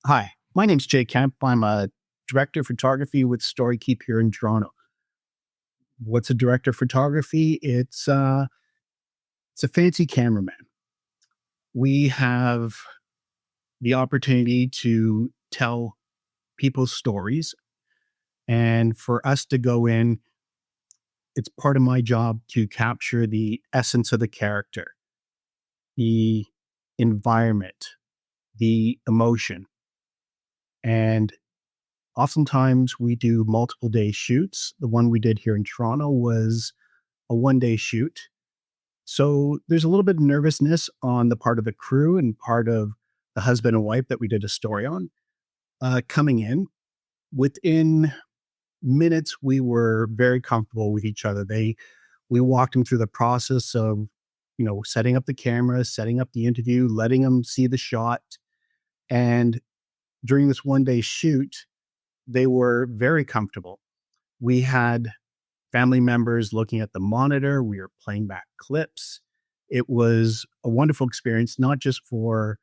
Hi, my name's Jay Kemp. I'm a director of photography with Story Keep here in Toronto. What's a director of photography? It's a fancy cameraman. We have the opportunity to tell people's stories, and for us to go in, it's part of my job to capture the essence of the character, the environment, the emotion, and oftentimes we do multiple day shoots. The one we did here in Toronto was a 1 day shoot. So there's a little bit of nervousness on the part of the crew and part of the husband and wife that we did a story on coming in. Within minutes, we were very comfortable with each other. We walked them through the process of, setting up the camera, setting up the interview, letting them see the shot. And during this 1 day shoot, they were very comfortable. We had family members looking at the monitor. We were playing back clips. It was a wonderful experience, not just for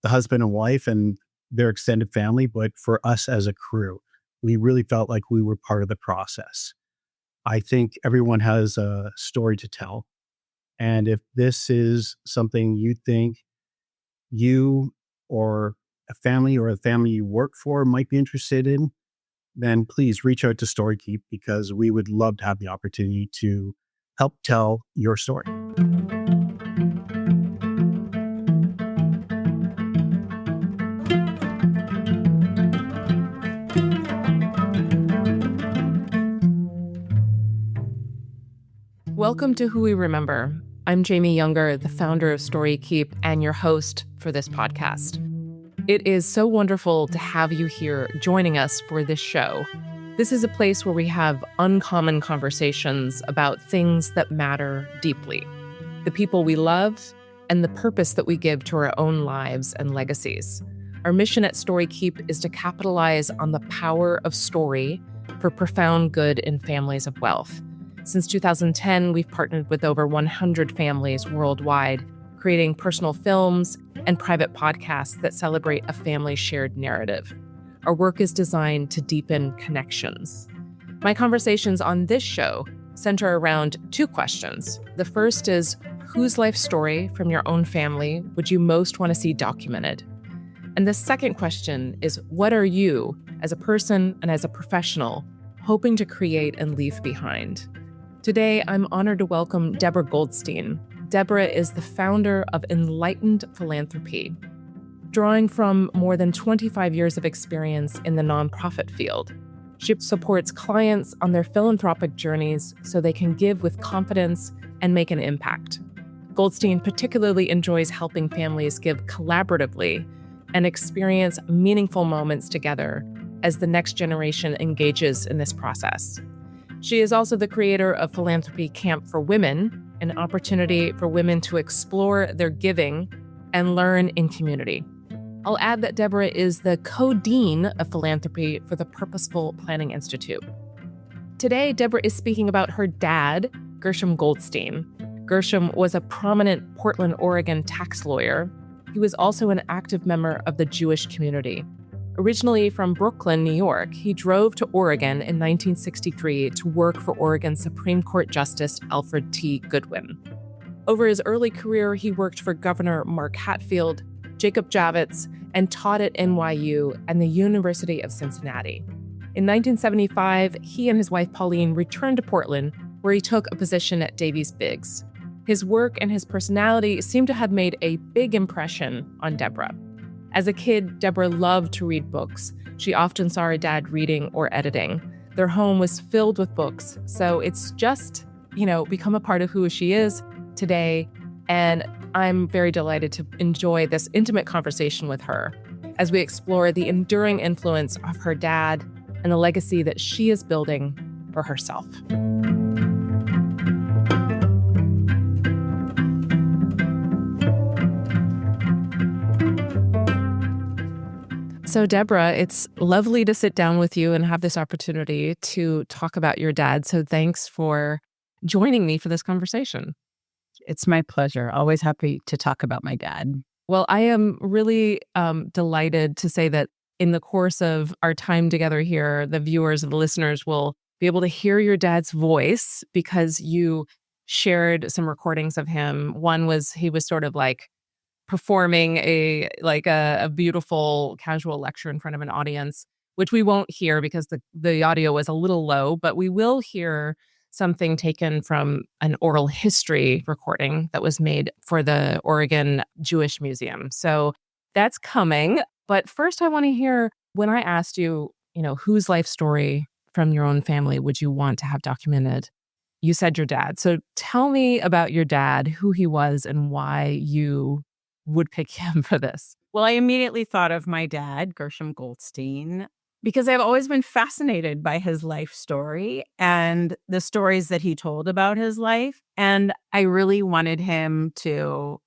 the husband and wife and their extended family, but for us as a crew. We really felt like we were part of the process. I think everyone has a story to tell. And if this is something you think you or a family you work for might be interested in, then please reach out to StoryKeep because we would love to have the opportunity to help tell your story. Welcome to Who We Remember. I'm Jamie Younger, the founder of StoryKeep and your host for this podcast. It is so wonderful to have you here joining us for this show. This is a place where we have uncommon conversations about things that matter deeply, the people we love, and the purpose that we give to our own lives and legacies. Our mission at StoryKeep is to capitalize on the power of story for profound good in families of wealth. Since 2010, we've partnered with over 100 families worldwide, creating personal films and private podcasts that celebrate a family's shared narrative. Our work is designed to deepen connections. My conversations on this show center around two questions. The first is, whose life story from your own family would you most want to see documented? And the second question is, what are you, as a person and as a professional, hoping to create and leave behind? Today, I'm honored to welcome Deborah Goldstein. Deborah is the founder of Enlightened Philanthropy. Drawing from more than 25 years of experience in the nonprofit field, she supports clients on their philanthropic journeys so they can give with confidence and make an impact. Goldstein particularly enjoys helping families give collaboratively and experience meaningful moments together as the next generation engages in this process. She is also the creator of Philanthropy Camp for Women, an opportunity for women to explore their giving and learn in community. I'll add that Deborah is the co-dean of philanthropy for the Purposeful Planning Institute. Today, Deborah is speaking about her dad, Gersham Goldstein. Gersham was a prominent Portland, Oregon tax lawyer. He was also an active member of the Jewish community. Originally from Brooklyn, New York, he drove to Oregon in 1963 to work for Oregon Supreme Court Justice Alfred T. Goodwin. Over his early career, he worked for Governor Mark Hatfield, Jacob Javits, and taught at NYU and the University of Cincinnati. In 1975, he and his wife Pauline returned to Portland, where he took a position at Davies Biggs. His work and his personality seem to have made a big impression on Deborah. As a kid, Deborah loved to read books. She often saw her dad reading or editing. Their home was filled with books, so it's just, become a part of who she is today. And I'm very delighted to enjoy this intimate conversation with her as we explore the enduring influence of her dad and the legacy that she is building for herself. So, Deborah, it's lovely to sit down with you and have this opportunity to talk about your dad. So thanks for joining me for this conversation. It's my pleasure. Always happy to talk about my dad. Well, I am really delighted to say that in the course of our time together here, the viewers and the listeners will be able to hear your dad's voice because you shared some recordings of him. One was he was sort of like performing a beautiful casual lecture in front of an audience, which we won't hear because the audio was a little low, but we will hear something taken from an oral history recording that was made for the Oregon Jewish Museum. So that's coming. But first, I want to hear when I asked you, whose life story from your own family would you want to have documented? You said your dad. So tell me about your dad, who he was, and why you would pick him for this. Well, I immediately thought of my dad, Gersham Goldstein, because I've always been fascinated by his life story and the stories that he told about his life. And I really wanted him to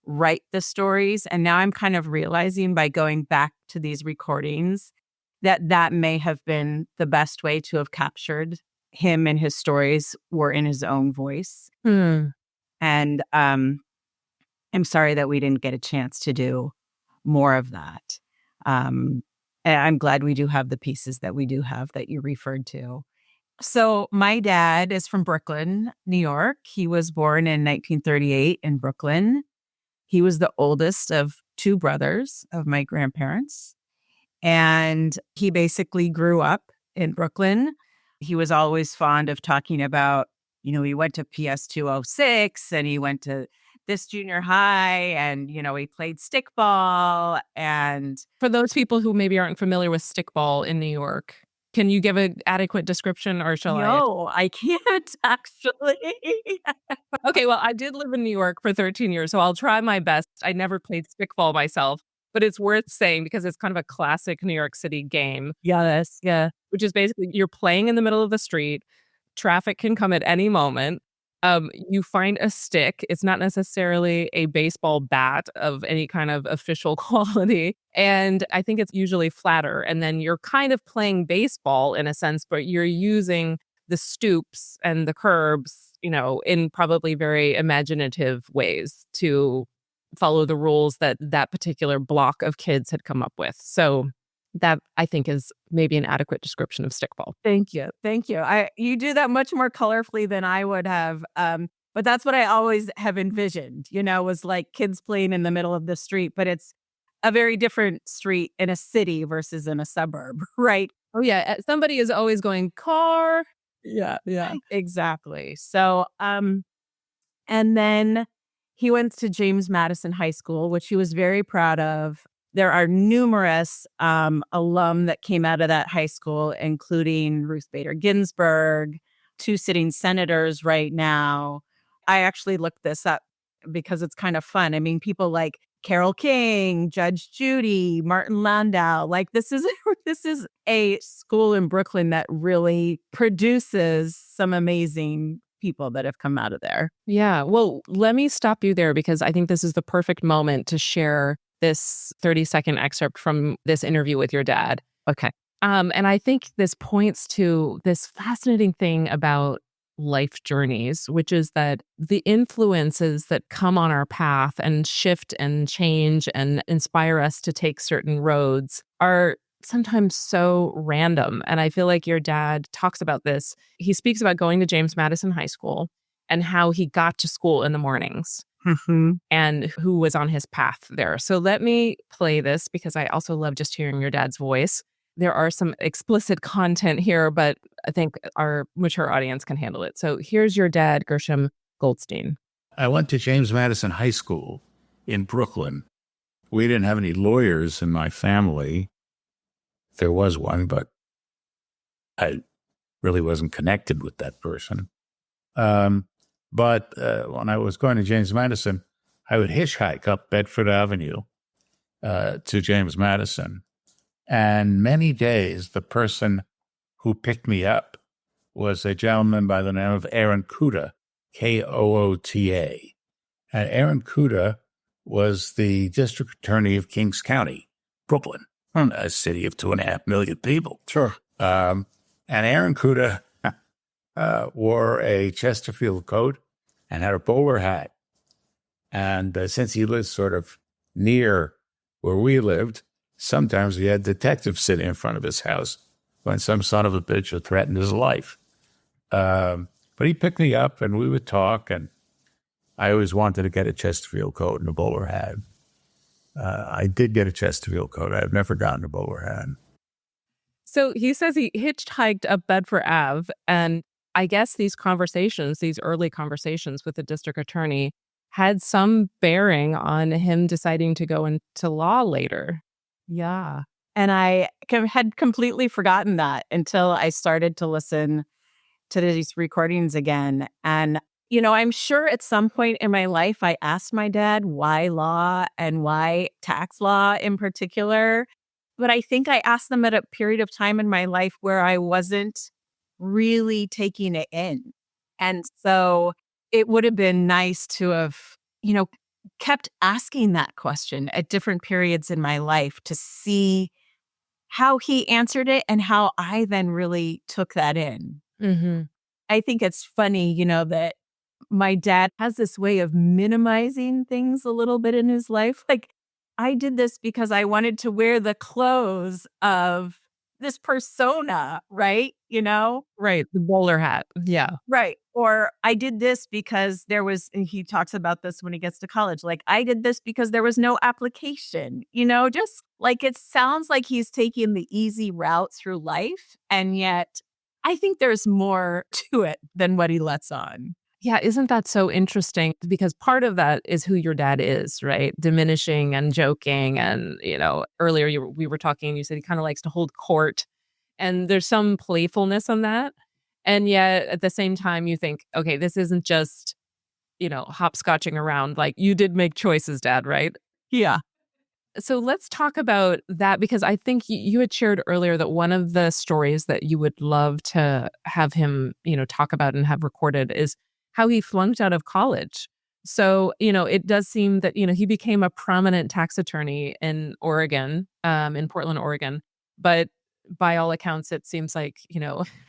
write the stories. And now I'm kind of realizing by going back to these recordings that may have been the best way to have captured him, and his stories were in his own voice. And I'm sorry that we didn't get a chance to do more of that. And I'm glad we do have the pieces that we do have that you referred to. So my dad is from Brooklyn, New York. He was born in 1938 in Brooklyn. He was the oldest of two brothers of my grandparents. And he basically grew up in Brooklyn. He was always fond of talking about, he went to PS 206 and he went to this junior high and, he played stickball. And for those people who maybe aren't familiar with stickball in New York, can you give an adequate description or shall I? No, I can't actually. Okay, well, I did live in New York for 13 years, so I'll try my best. I never played stickball myself, but it's worth saying because it's kind of a classic New York City game. Yes, yeah. Which is basically you're playing in the middle of the street. Traffic can come at any moment. You find a stick. It's not necessarily a baseball bat of any kind of official quality. And I think it's usually flatter. And then you're kind of playing baseball in a sense, but you're using the stoops and the curbs, in probably very imaginative ways to follow the rules that particular block of kids had come up with. So that I think is maybe an adequate description of stickball. Thank you. Thank you. You do that much more colorfully than I would have. But that's what I always have envisioned, was like kids playing in the middle of the street, but it's a very different street in a city versus in a suburb, right? Oh, yeah. Somebody is always going, car. Yeah, exactly. So, and then he went to James Madison High School, which he was very proud of. There are numerous alum that came out of that high school, including Ruth Bader Ginsburg, two sitting senators right now. I actually looked this up because it's kind of fun. I mean, people like Carole King, Judge Judy, Martin Landau. Like this is a school in Brooklyn that really produces some amazing people that have come out of there. Yeah. Well, let me stop you there because I think this is the perfect moment to share this 30-second excerpt from this interview with your dad. Okay. And I think this points to this fascinating thing about life journeys, which is that the influences that come on our path and shift and change and inspire us to take certain roads are sometimes so random. And I feel like your dad talks about this. He speaks about going to James Madison High School and how he got to school in the mornings. And who was on his path there. So let me play this because I also love just hearing your dad's voice. There are some explicit content here, but I think our mature audience can handle it. So here's your dad, Gersham Goldstein. I went to James Madison High School in Brooklyn. We didn't have any lawyers in my family. There was one, but I really wasn't connected with that person. But when I was going to James Madison, I would hitchhike up Bedford Avenue to James Madison. And many days, the person who picked me up was a gentleman by the name of Aaron Kuda, Koota. And Aaron Kuda was the district attorney of Kings County, Brooklyn, a city of 2.5 million people. Sure. And Aaron Kuda wore a Chesterfield coat and had a bowler hat. And since he lived sort of near where we lived, sometimes he had detectives sitting in front of his house when some son of a bitch had threatened his life. But he picked me up and we would talk, and I always wanted to get a Chesterfield coat and a bowler hat. I did get a Chesterfield coat. I've never gotten a bowler hat. So he says he hitchhiked up Bedford Ave, and I guess these early conversations with the district attorney had some bearing on him deciding to go into law later. Yeah. And I had completely forgotten that until I started to listen to these recordings again. And, I'm sure at some point in my life, I asked my dad why law and why tax law in particular. But I think I asked them at a period of time in my life where I wasn't really taking it in. And so it would have been nice to have, kept asking that question at different periods in my life to see how he answered it and how I then really took that in. Mm-hmm. I think it's funny, that my dad has this way of minimizing things a little bit in his life. Like, I did this because I wanted to wear the clothes of this persona, right? Right. The bowler hat. Yeah. Right. Or I did this because and he talks about this when he gets to college. Like, I did this because there was no application, just like it sounds like he's taking the easy route through life. And yet I think there's more to it than what he lets on. Yeah, isn't that so interesting? Because part of that is who your dad is, right? Diminishing and joking. And, earlier we were talking, you said he kind of likes to hold court. And there's some playfulness on that. And yet at the same time, you think, okay, this isn't just, hopscotching around. Like, you did make choices, Dad, right? Yeah. So let's talk about that, because I think you had shared earlier that one of the stories that you would love to have him, talk about and have recorded is how he flunked out of college. So, it does seem that, he became a prominent tax attorney in Oregon, in Portland, Oregon. But by all accounts, it seems like,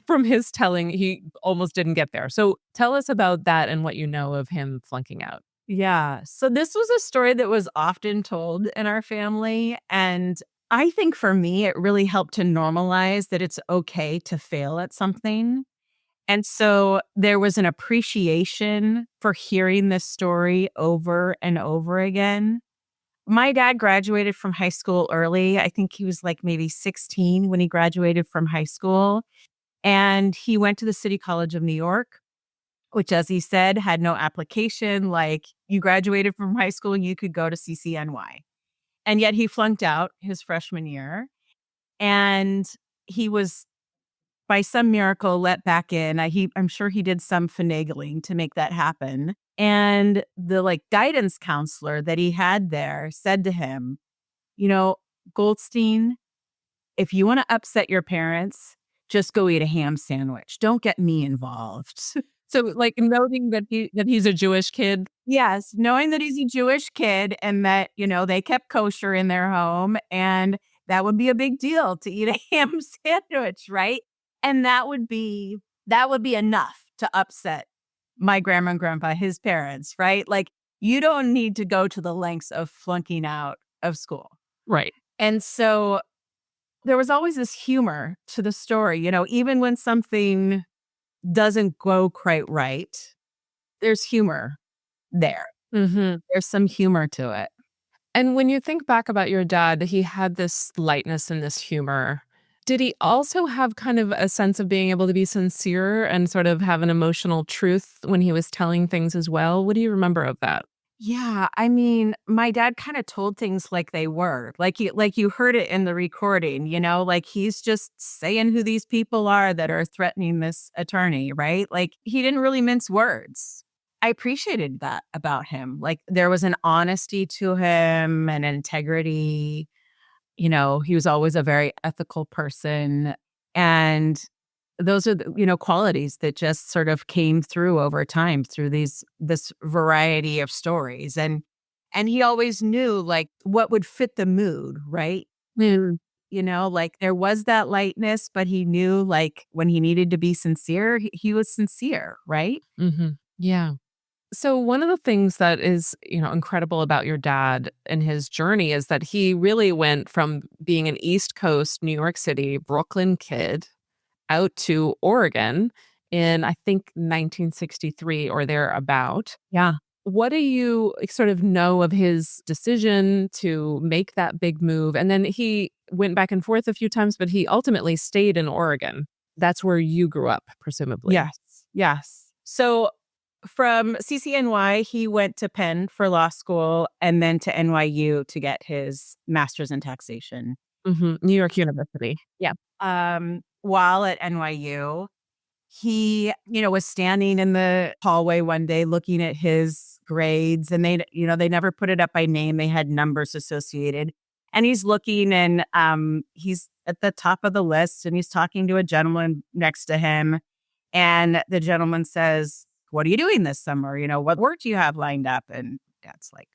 from his telling, he almost didn't get there. So tell us about that and what you know of him flunking out. Yeah. So this was a story that was often told in our family. And I think for me, it really helped to normalize that it's okay to fail at something. And so there was an appreciation for hearing this story over and over again. My dad graduated from high school early. I think he was like maybe 16 when he graduated from high school. And he went to the City College of New York, which, as he said, had no application. Like, you graduated from high school, you could go to CCNY. And yet he flunked out his freshman year. And he was, by some miracle, let back in. I'm sure he did some finagling to make that happen. And the guidance counselor that he had there said to him, Goldstein, if you want to upset your parents, just go eat a ham sandwich. Don't get me involved. So, noting that he's a Jewish kid. Yes, knowing that he's a Jewish kid and that, they kept kosher in their home, and that would be a big deal to eat a ham sandwich, right? And that would be enough to upset my grandma and grandpa, his parents, right? Like, you don't need to go to the lengths of flunking out of school. Right. And so there was always this humor to the story, even when something doesn't go quite right, there's humor there. Mm-hmm. There's some humor to it. And when you think back about your dad, he had this lightness and this humor. Did he also have kind of a sense of being able to be sincere and sort of have an emotional truth when he was telling things as well? What do you remember of that? Yeah, I mean, my dad kind of told things like they were. Like you heard it in the recording, like he's just saying who these people are that are threatening this attorney, right? Like, he didn't really mince words. I appreciated that about him. Like, there was an honesty to him and integrity. He was always a very ethical person. And those are the, qualities that just sort of came through over time through this variety of stories. And he always knew like what would fit the mood, right? Mm. Like, there was that lightness, but he knew like when he needed to be sincere, he was sincere, right? Mm-hmm. Yeah. So one of the things that is, incredible about your dad and his journey is that he really went from being an East Coast, New York City, Brooklyn kid out to Oregon in, I think, 1963 or thereabout. Yeah. What do you sort of know of his decision to make that big move? And then he went back and forth a few times, but he ultimately stayed in Oregon. That's where you grew up, presumably. Yes. Yes. So from CCNY, he went to Penn for law school and then to NYU to get his master's in taxation. New York University. Yeah. While at NYU, he, was standing in the hallway one day looking at his grades, and they never put it up by name. They had numbers associated. And he's looking, and he's at the top of the list, and he's talking to a gentleman next to him. And the gentleman says, "What are you doing this summer? What work do you have lined up?" And Dad's like,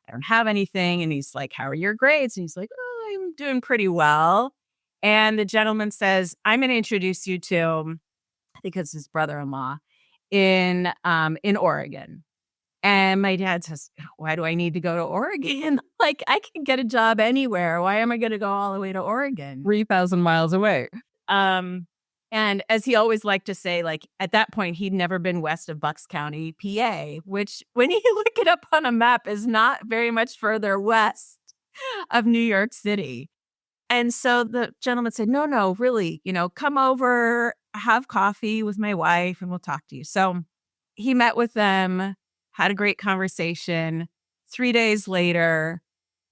"I don't have anything." And he's like, "How are your grades?" And he's like, "Oh, I'm doing pretty well." And the gentleman says, "I'm going to introduce you to," I think it's his brother-in-law, in Oregon. And my dad says, "Why do I need to go to Oregon? Like, I can get a job anywhere. Why am I going to go all the way to Oregon?" 3,000 miles away. And as he always liked to say, like, at that point, he'd never been west of Bucks County, PA, which when you look it up on a map is not very much further west of New York City. And so the gentleman said, "No, really, come over, have coffee with my wife, and we'll talk to you." So he met with them, had a great conversation. 3 days later,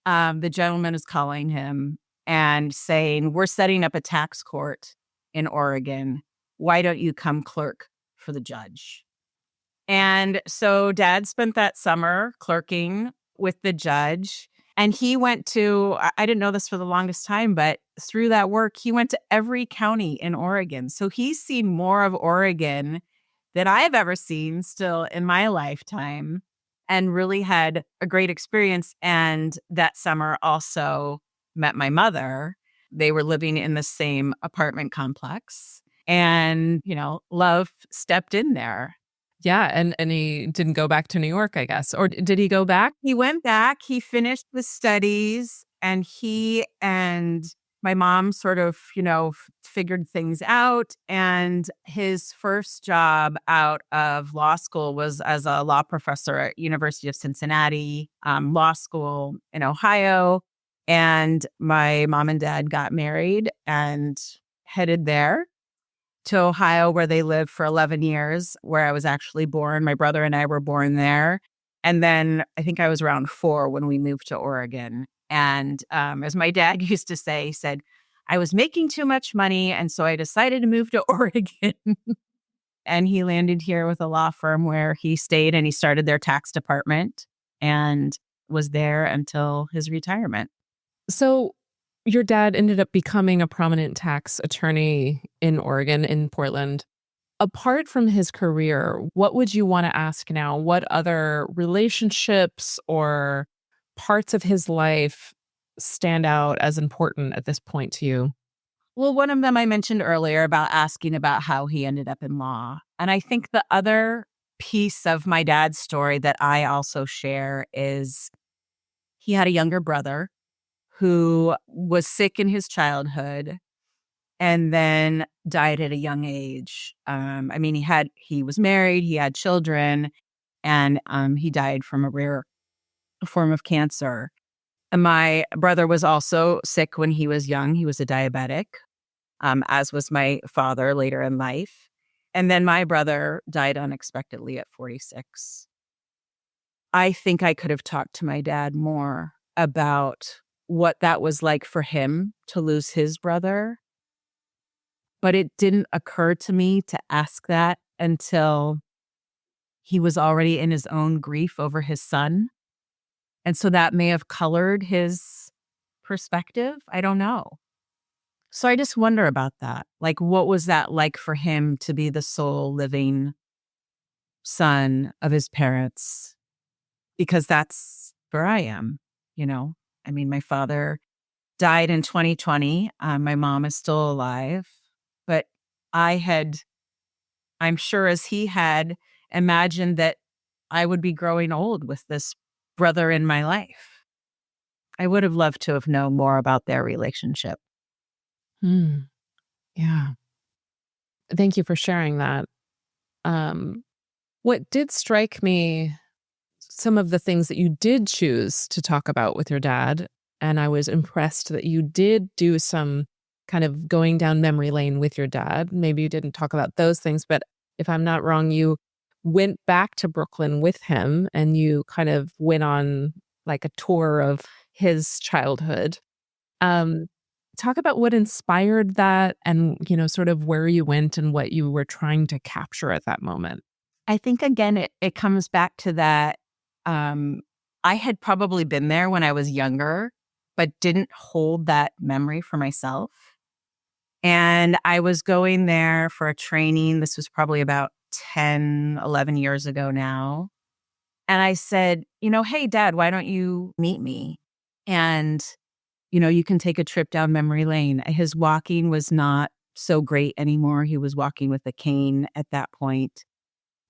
the gentleman is calling him and saying, "We're setting up a tax court in Oregon. Why don't you come clerk for the judge?" And so Dad spent that summer clerking with the judge. And he went to, I didn't know this for the longest time, but through that work, he went to every county in Oregon. So he's seen more of Oregon than I've ever seen still in my lifetime, and really had a great experience. And that summer also met my mother. They were living in the same apartment complex, and, love stepped in there. Yeah, and he didn't go back to New York, I guess. Or did he go back? He went back, he finished the studies, and he and my mom sort of, figured things out. And his first job out of law school was as a law professor at University of Cincinnati Law School in Ohio. And my mom and dad got married and headed there to Ohio, where they lived for 11 years, where I was actually born. My brother and I were born there. And then I think I was around 4 when we moved to Oregon. And as my dad used to say, he said, "I was making too much money, and so I decided to move to Oregon." And he landed here with a law firm where he stayed, and he started their tax department and was there until his retirement. So your dad ended up becoming a prominent tax attorney in Oregon, in Portland. Apart from his career, what would you want to ask now? What other relationships or parts of his life stand out as important at this point to you? Well, one of them I mentioned earlier about asking about how he ended up in law. And I think the other piece of my dad's story that I also share is he had a younger brother who was sick in his childhood and then died at a young age. He was married, he had children, and he died from a rare form of cancer. And my brother was also sick when he was young. He was a diabetic, as was my father later in life. And then my brother died unexpectedly at 46. I think I could have talked to my dad more about what that was like for him to lose his brother. But it didn't occur to me to ask that until he was already in his own grief over his son. And so that may have colored his perspective. I don't know. So I just wonder about that. Like, what was that like for him to be the sole living son of his parents? Because that's where I am, my father died in 2020. My mom is still alive. But I'm sure as he had imagined that I would be growing old with this brother in my life. I would have loved to have known more about their relationship. Yeah. Thank you for sharing that. Um, what did strike me, some of the things that you did choose to talk about with your dad, and I was impressed that you did do some kind of going down memory lane with your dad. Maybe you didn't talk about those things, but if I'm not wrong, you went back to Brooklyn with him and you kind of went on like a tour of his childhood. Um, Talk about what inspired that and, sort of where you went and what you were trying to capture at that moment. I think, again, it comes back to that. I had probably been there when I was younger, but didn't hold that memory for myself. And I was going there for a training. This was probably about 10, 11 years ago now. And I said, hey, Dad, why don't you meet me? And, you can take a trip down memory lane. His walking was not so great anymore. He was walking with a cane at that point.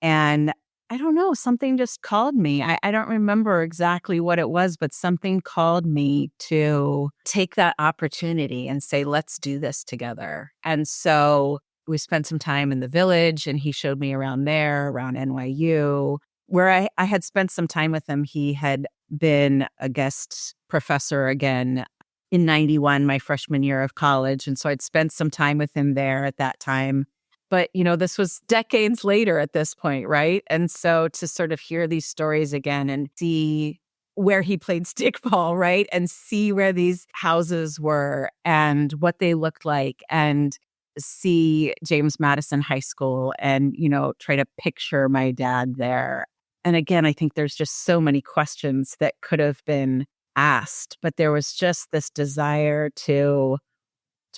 And I don't know, something just called me. I don't remember exactly what it was, but something called me to take that opportunity and say, let's do this together. And so we spent some time in the village and he showed me around there, around NYU, where I had spent some time with him. He had been a guest professor again in 91, my freshman year of college. And so I'd spent some time with him there at that time. But, this was decades later at this point, right? And so to sort of hear these stories again and see where he played stickball, right? And see where these houses were and what they looked like and see James Madison High School and, try to picture my dad there. And again, I think there's just so many questions that could have been asked, but there was just this desire to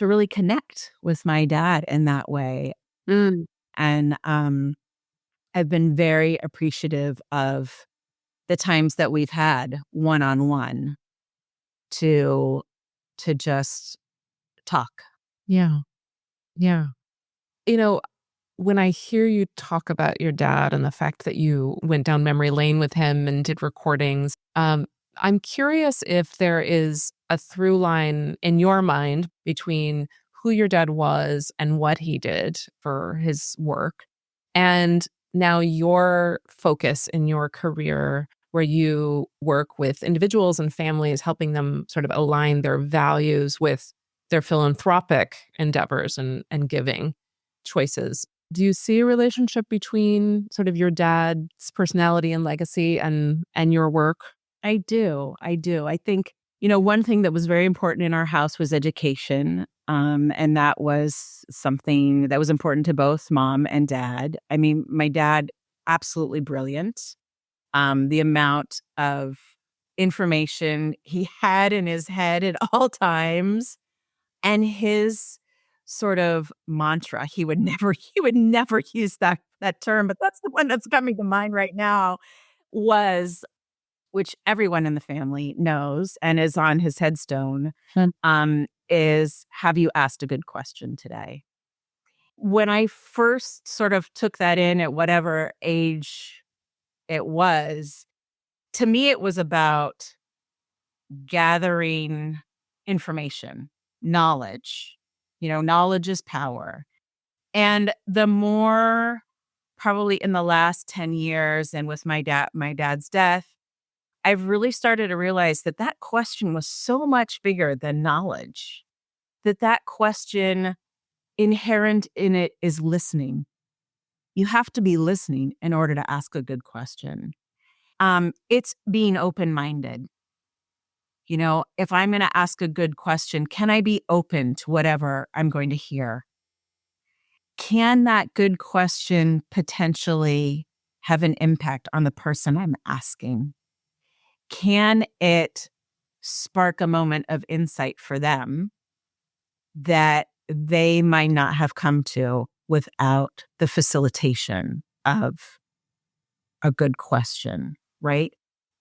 really connect with my dad in that way. And I've been very appreciative of the times that we've had one-on-one to just talk. Yeah. Yeah. When I hear you talk about your dad and the fact that you went down memory lane with him and did recordings, I'm curious if there is a through line in your mind between who your dad was and what he did for his work, and now your focus in your career where you work with individuals and families, helping them sort of align their values with their philanthropic endeavors and giving choices. Do you see a relationship between sort of your dad's personality and legacy and your work? I do. I think, one thing that was very important in our house was education. And that was something that was important to both mom and dad. I mean, my dad, absolutely brilliant. The amount of information he had in his head at all times and his sort of mantra, he would never use that term, but that's the one that's coming to mind right now, was, which everyone in the family knows and is on his headstone, is, have you asked a good question today? When I first sort of took that in at whatever age it was, to me, it was about gathering information, knowledge. Knowledge is power. And the more, probably in the last 10 years and with my dad's death, I've really started to realize that question was so much bigger than knowledge, that question, inherent in it, is listening. You have to be listening in order to ask a good question. It's being open-minded. If I'm going to ask a good question, can I be open to whatever I'm going to hear? Can that good question potentially have an impact on the person I'm asking? Can it spark a moment of insight for them that they might not have come to without the facilitation of a good question, right?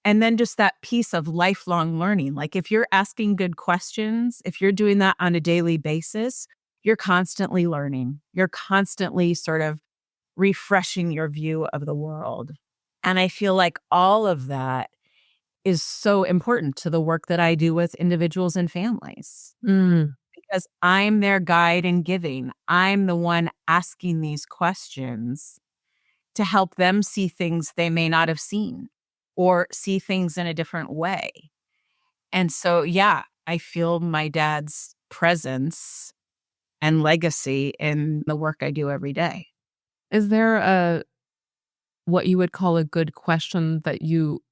And then just that piece of lifelong learning. Like, if you're asking good questions, if you're doing that on a daily basis, you're constantly learning. You're constantly sort of refreshing your view of the world. And I feel like all of that is so important to the work that I do with individuals and families because I'm their guide in giving. I'm the one asking these questions to help them see things they may not have seen or see things in a different way. And so, yeah, I feel my dad's presence and legacy in the work I do every day. Is there what you would call a good question that you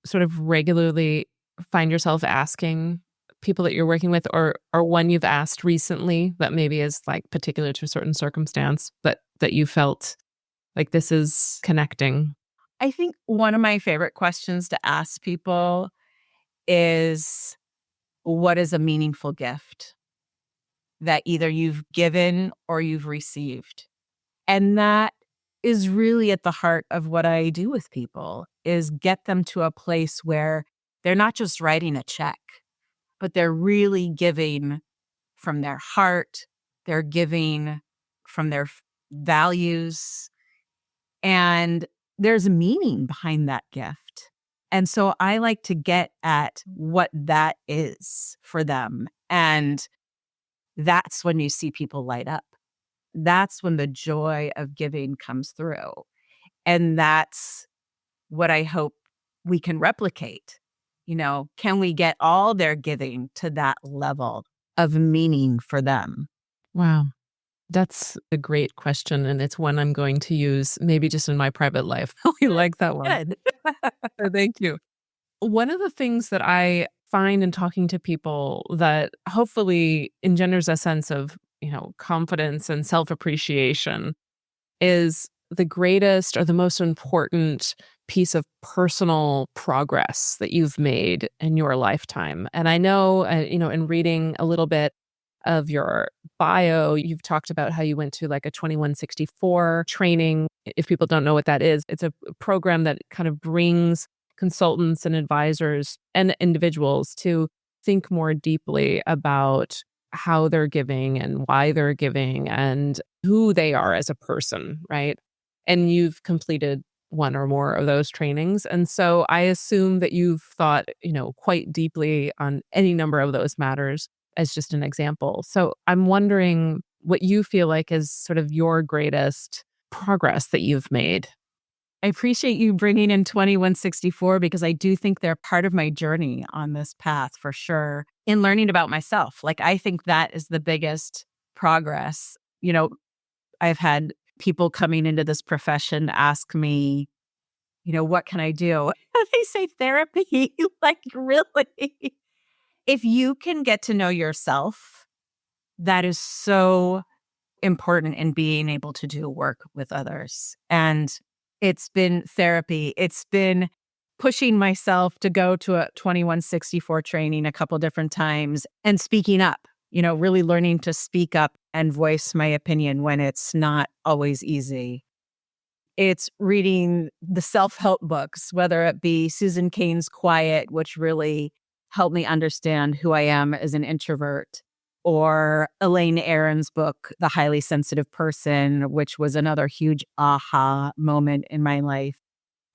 sort of regularly find yourself asking people that you're working with, or one you've asked recently that maybe is like particular to a certain circumstance, but that you felt like this is connecting? I think one of my favorite questions to ask people is, what is a meaningful gift that either you've given or you've received? And that is really at the heart of what I do with people, is get them to a place where they're not just writing a check, but they're really giving from their heart, they're giving from their values, and there's meaning behind that gift. And so I like to get at what that is for them. And that's when you see people light up. That's when the joy of giving comes through. And that's what I hope we can replicate. Can we get all their giving to that level of meaning for them? Wow. That's a great question. And it's one I'm going to use maybe just in my private life. I like that one. Good. Thank you. One of the things that I find in talking to people that hopefully engenders a sense of, confidence and self-appreciation is the greatest or the most important piece of personal progress that you've made in your lifetime. And I know, in reading a little bit of your bio, you've talked about how you went to like a 2164 training. If people don't know what that is, it's a program that kind of brings consultants and advisors and individuals to think more deeply about how they're giving and why they're giving and who they are as a person, right? And you've completed one or more of those trainings. And so I assume that you've thought, quite deeply on any number of those matters as just an example. So I'm wondering what you feel like is sort of your greatest progress that you've made. I appreciate you bringing in 2164 because I do think they're part of my journey on this path for sure in learning about myself. Like, I think that is the biggest progress. I've had people coming into this profession ask me, what can I do? They say therapy. Like, really? If you can get to know yourself, that is so important in being able to do work with others. And it's been therapy. It's been pushing myself to go to a 2164 training a couple different times and speaking up, really learning to speak up and voice my opinion when it's not always easy. It's reading the self-help books, whether it be Susan Cain's Quiet, which really helped me understand who I am as an introvert, or Elaine Aron's book, The Highly Sensitive Person, which was another huge aha moment in my life.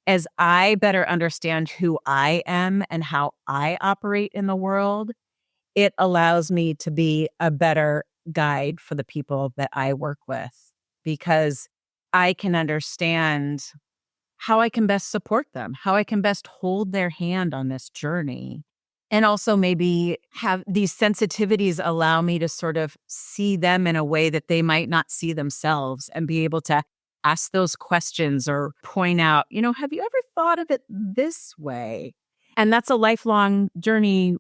As I better understand who I am and how I operate in the world, it allows me to be a better guide for the people that I work with, because I can understand how I can best support them, how I can best hold their hand on this journey. And also maybe have these sensitivities allow me to sort of see them in a way that they might not see themselves, and be able to ask those questions or point out, have you ever thought of it this way? And that's a lifelong journey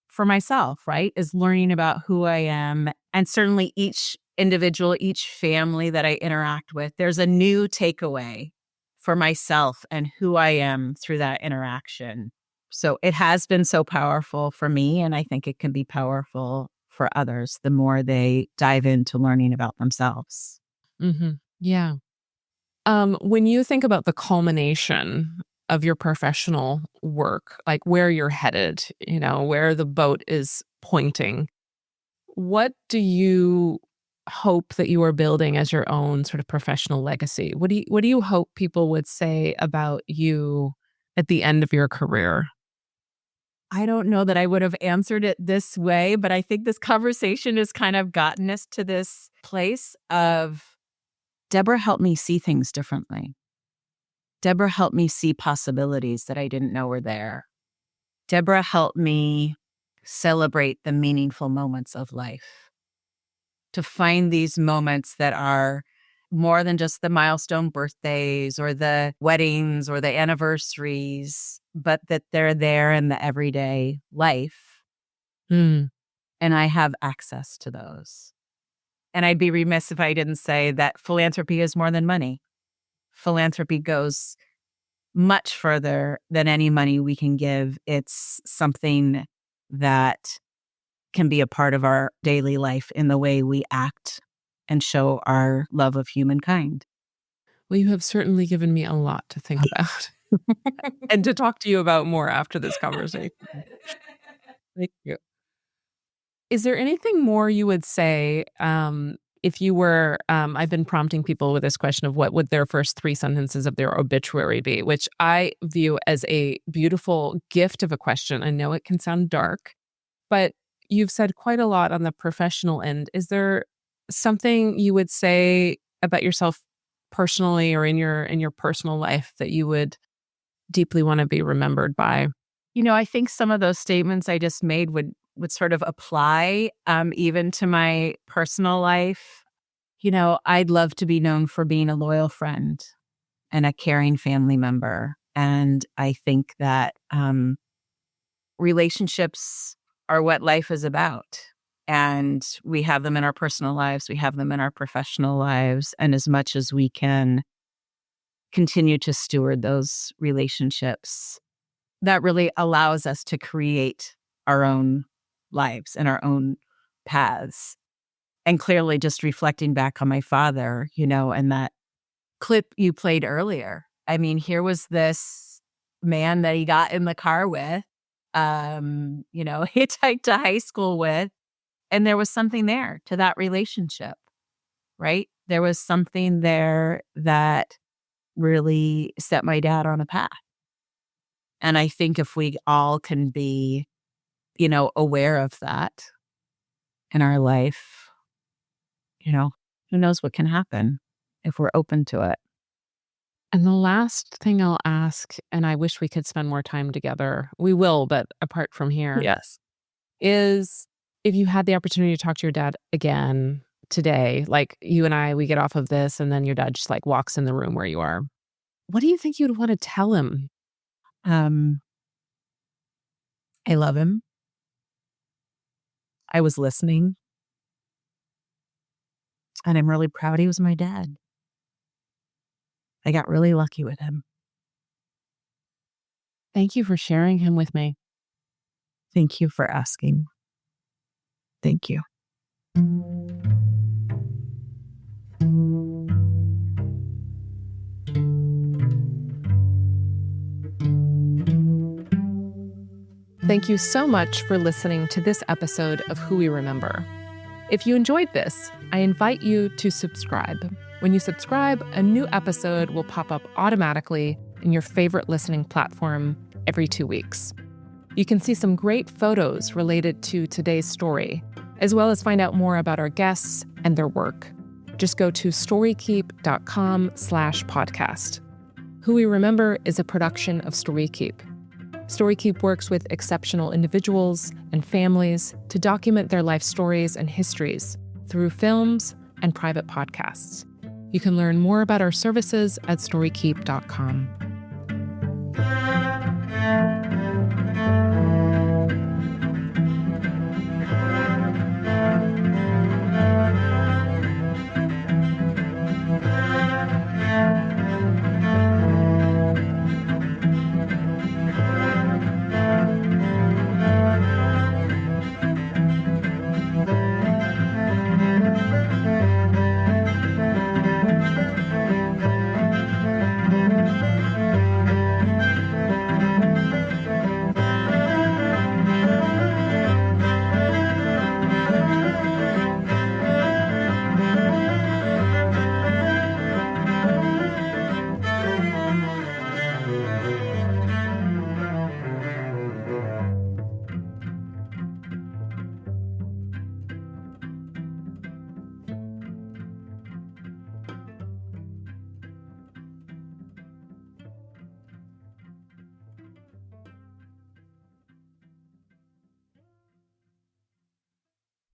for myself, right? Is learning about who I am. And certainly each individual, each family that I interact with, there's a new takeaway for myself and who I am through that interaction. So it has been so powerful for me, and I think it can be powerful for others the more they dive into learning about themselves. Mm-hmm. Yeah. When you think about the culmination of your professional work, like where you're headed, where the boat is pointing, what do you hope that you are building as your own sort of professional legacy? What do you hope people would say about you at the end of your career? I don't know that I would have answered it this way, but I think this conversation has kind of gotten us to this place of Deborah helped me see things differently. Deborah helped me see possibilities that I didn't know were there. Deborah helped me celebrate the meaningful moments of life, to find these moments that are more than just the milestone birthdays or the weddings or the anniversaries, but that they're there in the everyday life. Mm. And I have access to those. And I'd be remiss if I didn't say that philanthropy is more than money. Philanthropy goes much further than any money we can give. It's something that can be a part of our daily life in the way we act and show our love of humankind. Well, you have certainly given me a lot to think about and to talk to you about more after this conversation. Thank you. Is there anything more you would say if you were, I've been prompting people with this question of what would their first 3 sentences of their obituary be, which I view as a beautiful gift of a question. I know it can sound dark, but you've said quite a lot on the professional end. Is there something you would say about yourself personally or in your personal life that you would deeply want to be remembered by? You know, I think some of those statements I just made would sort of apply even to my personal life. You know, I'd love to be known for being a loyal friend and a caring family member. And I think that relationships are what life is about. And we have them in our personal lives. We have them in our professional lives. And as much as we can continue to steward those relationships, that really allows us to create our own lives and our own paths. And clearly just reflecting back on my father, you know, and that clip you played earlier. I mean, here was this man that he got in the car with, you know, hitchhiked to high school with, and there was something there to that relationship, right? There was something there that really set my dad on a path. And I think if we all can be, you know, aware of that in our life, you know, who knows what can happen if we're open to it. And the last thing I'll ask, and I wish we could spend more time together. We will, but apart from here. Yes. Is if you had the opportunity to talk to your dad again today, like you and I, we get off of this and then your dad just like walks in the room where you are. What do you think you'd want to tell him? I love him. I was listening. And I'm really proud he was my dad. I got really lucky with him. Thank you for sharing him with me. Thank you for asking. Thank you. Thank you so much for listening to this episode of Who We Remember. If you enjoyed this, I invite you to subscribe. When you subscribe, a new episode will pop up automatically in your favorite listening platform every 2 weeks. You can see some great photos related to today's story, as well as find out more about our guests and their work. Just go to storykeep.com/podcast. Who We Remember is a production of StoryKeep. StoryKeep works with exceptional individuals and families to document their life stories and histories through films and private podcasts. You can learn more about our services at storykeep.com.